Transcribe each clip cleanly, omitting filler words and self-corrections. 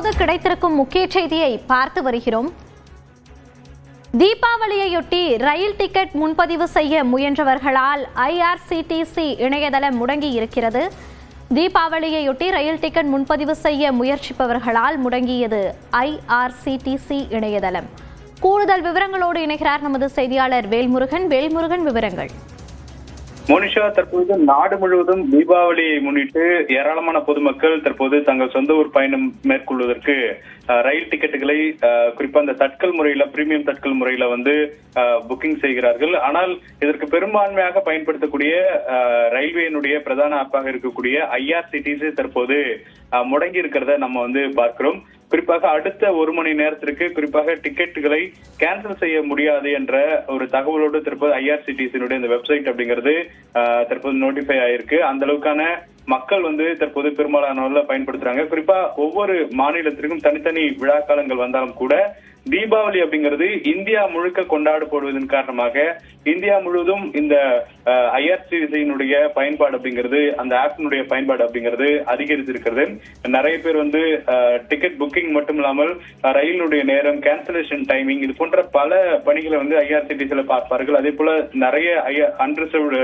தற்போது கிடைத்திருக்கும் முக்கிய செய்தியை பார்த்து வருகிறோம். தீபாவளியையொட்டி ரயில் டிக்கெட் முன்பதிவு செய்ய முயன்றவர்களால் IRCTC இணையதளம் முடங்கி இருக்கிறது. தீபாவளியையொட்டி ரயில் டிக்கெட் முன்பதிவு செய்ய முயற்சிப்பவர்களால் முடங்கியது IRCTC இணையதளம். கூடுதல் விவரங்களோடு இணைகிறார் நமது செய்தியாளர் வேல்முருகன். வேல்முருகன், விவரங்கள். மோனிஷா, தற்போது நாடு முழுவதும் தீபாவளியை முன்னிட்டு ஏராளமான பொதுமக்கள் தற்போது தங்கள் சொந்த ஊர் பயணம் மேற்கொள்வதற்கு ரயில் டிக்கெட்டுகளை குறிப்பா இந்த தட்கல் முறையில, பிரீமியம் தட்கல் முறையில புக்கிங் செய்கிறார்கள். ஆனால் இதற்கு பெரும்பான்மையாக பயன்படுத்தக்கூடிய ரயில்வேனுடைய பிரதான ஆப்பாக இருக்கக்கூடிய IRCTC தற்போது முடங்கி இருக்கிறத நம்ம பார்க்கிறோம். குறிப்பாக அடுத்த ஒரு மணி நேரத்திற்கு குறிப்பாக டிக்கெட்டுகளை கேன்சல் செய்ய முடியாது என்ற ஒரு தகவலோடு தற்போது IRCTC இந்த வெப்சைட் அப்படிங்கிறது தற்போது நோட்டிஃபை ஆயிருக்கு. அந்த அளவுக்கான மக்கள் தற்போது பெரும்பாலானவர்கள் பயன்படுத்துறாங்க. குறிப்பா ஒவ்வொரு மாநிலத்திற்கும் தனித்தனி விழா காலங்கள் வந்தாலும் கூட தீபாவளி அப்படிங்கிறது இந்தியா முழுக்க கொண்டாடப்படுவதன் காரணமாக இந்தியா முழுவதும் இந்த IRCTC பயன்பாடு அப்படிங்கிறது, அந்த ஆப்பினுடைய பயன்பாடு அப்படிங்கிறது அதிகரித்திருக்கிறது. நிறைய பேர் டிக்கெட் புக்கிங் மட்டும் இல்லாமல் ரயிலுடைய நேரம், கேன்சலேஷன் டைமிங், இது போன்ற பல பணிகளை IRCTC பார்ப்பார்கள். அதே போல நிறைய அன்ரிசர்வ்டு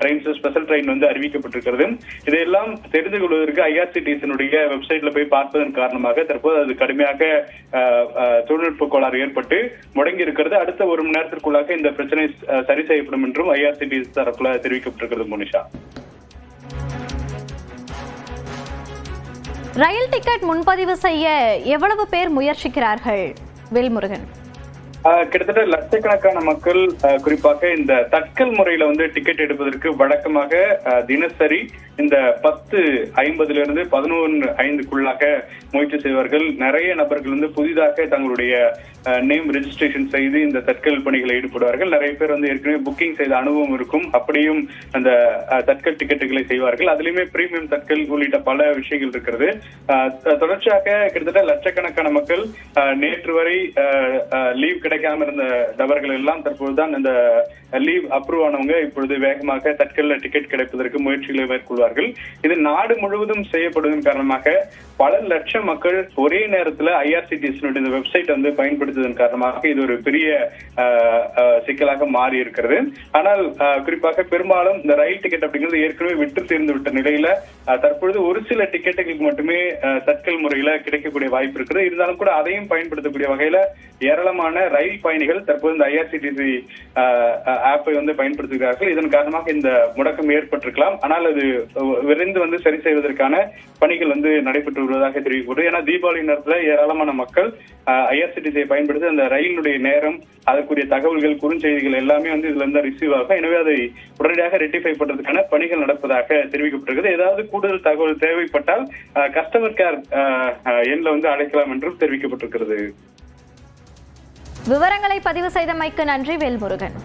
ட்ரெயின்ஸ், ஸ்பெஷல் ட்ரெயின் அறிவிக்கப்பட்டிருக்கிறது. இதையெல்லாம் தெரிந்து கொள்வதற்கு IRCTC வெப்சைட்ல போய் பார்ப்பதன் காரணமாக தற்போது அது கடுமையாக தொழில்நுட்ப கோளாறு ஏற்பட்டு முடங்கி இருக்கிறது. அடுத்த ஒரு மணி நேரத்திற்குள்ளாக இந்த பிரச்சனை சரி செய்யப்படும் என்றும் IRCTC தரப்புல தெரிவிக்கப்பட்டிருக்கிறது. மோனிஷா, ரயில் டிக்கெட் முன்பதிவு செய்ய எவ்வளவு பேர் முயற்சிக்கிறார்கள்? வேல்முருகன், கிட்டத்தட்ட லட்சக்கணக்கான மக்கள் குறிப்பாக இந்த தட்கல் முறையில டிக்கெட் எடுப்பதற்கு வழக்கமாக தினசரி இந்த 10:50 11:05 முயற்சி செய்வார்கள். நிறைய நபர்கள் புதிதாக தங்களுடைய நேம் ரெஜிஸ்ட்ரேஷன் செய்து இந்த தட்கல் பணிகளை ஈடுபடுவார்கள். நிறைய பேர் ஏற்கனவே புக்கிங் செய்த அனுபவம் இருக்கும். அப்படியும் அந்த தட்கல் டிக்கெட்டுகளை செய்வார்கள். அதுலயுமே பிரீமியம் தட்கல் உள்ளிட்ட பல விஷயங்கள் இருக்கிறது. தொடர்ச்சியாக கிட்டத்தட்ட லட்சக்கணக்கான மக்கள் நேற்று வரை லீவ் கிடைக்காம இருந்த நபர்கள் எல்லாம் தற்போதுதான் இந்த லீவ் அப்ரூவ் ஆனவங்க இப்பொழுது வேகமாக தட்கல்ல டிக்கெட் கிடைப்பதற்கு முயற்சிகளை மேற்கொள்வார்கள். இது நாடு முழுவதும் செய்யப்படுவதன் காரணமாக பல லட்சம் மக்கள் ஒரே நேரத்தில் IRCTC இந்த வெப்சைட் பயன்படுத்துவதன் காரணமாக இது ஒரு பெரிய சிக்கலாக மாறி இருக்கிறது. ஆனால் குறிப்பாக பெரும்பாலும் இந்த ரயில் டிக்கெட் அப்படிங்கிறது ஏற்கனவே விட்டு தீர்ந்து விட்ட நிலையில தற்பொழுது ஒரு சில டிக்கெட்டுகளுக்கு மட்டுமே தட்கல் முறையில கிடைக்கக்கூடிய வாய்ப்பு இருக்கிறது. இருந்தாலும் கூட அதையும் பயன்படுத்தக்கூடிய வகையில ஏராளமான ரயில் பயணிகள் தற்போது இந்த IRCTC ஆப்பை பயன்படுத்துகிறார்கள். இதன் காரணமாக இந்த முடக்கம் ஏற்பட்டிருக்கலாம். ஆனால் அது விரைந்து சரி செய்வதற்கான பணிகள் நடைபெற்று வருவதாக தெரிவிக்கப்படுது. ஏன்னா தீபாவளி நேரத்தில் ஏராளமான மக்கள் IRCTC பயன்படுத்தி அந்த ரயிலுடைய நேரம், அதற்குரிய தகவல்கள், குறுஞ்செய்திகள் எல்லாமே இதுல ரிசீவ் ஆகும். எனவே அதை உடனடியாக ரெக்டிஃபை பண்றதுக்கான பணிகள் நடப்பதாக தெரிவிக்கப்பட்டிருக்கிறது. ஏதாவது கூடுதல் தகவல் தேவைப்பட்டால் கஸ்டமர் கேர் எண்ணில் அழைக்கலாம் என்றும் தெரிவிக்கப்பட்டிருக்கிறது. விவரங்களை பதிவு செய்தமைக்கு நன்றி வேல்முருகன்.